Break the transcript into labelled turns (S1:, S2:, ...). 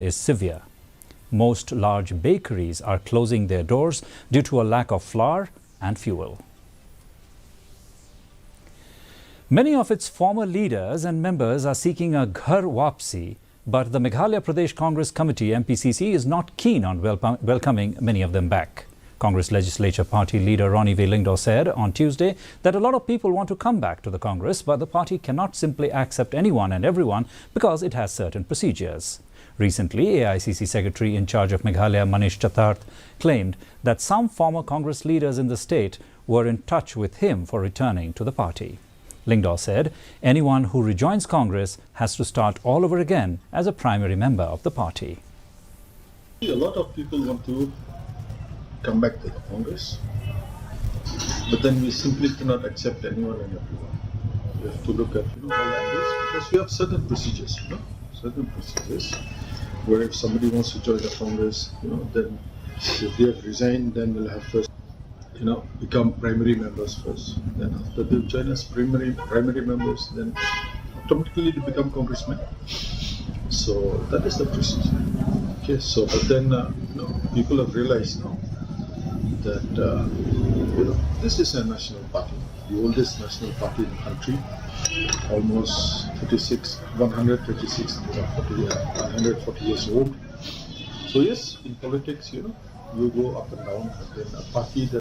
S1: is severe. Most large bakeries are closing their doors due to a lack of flour and fuel. Many of its former leaders and members are seeking a Ghar Wapsi, but the Meghalaya Pradesh Congress Committee MPCC is not keen on welcoming many of them back. Congress Legislature Party leader Ronnie V. Lingdaw said on Tuesday that a lot of people want to come back to the Congress, but the party cannot simply accept anyone and everyone because it has certain procedures. Recently, AICC Secretary in charge of Meghalaya Manish Chattarth claimed that some former Congress leaders in the state were in touch with him for returning to the party. Lingdaw said anyone who rejoins Congress has to start all over again as a primary member of the party.
S2: A lot of people want to come back to the Congress, but then we simply cannot accept anyone and everyone. We have to look at all angles, because we have certain procedures, certain procedures where if somebody wants to join the Congress, then if they have resigned, then we'll have first become primary members first. Then after they join as primary members, then automatically they become congressmen. So that is the procedure. Okay, so but then people have realized now that this is a national party, the oldest national party in the country, almost 140 years old. So yes, in politics, you go up and down, but then a party that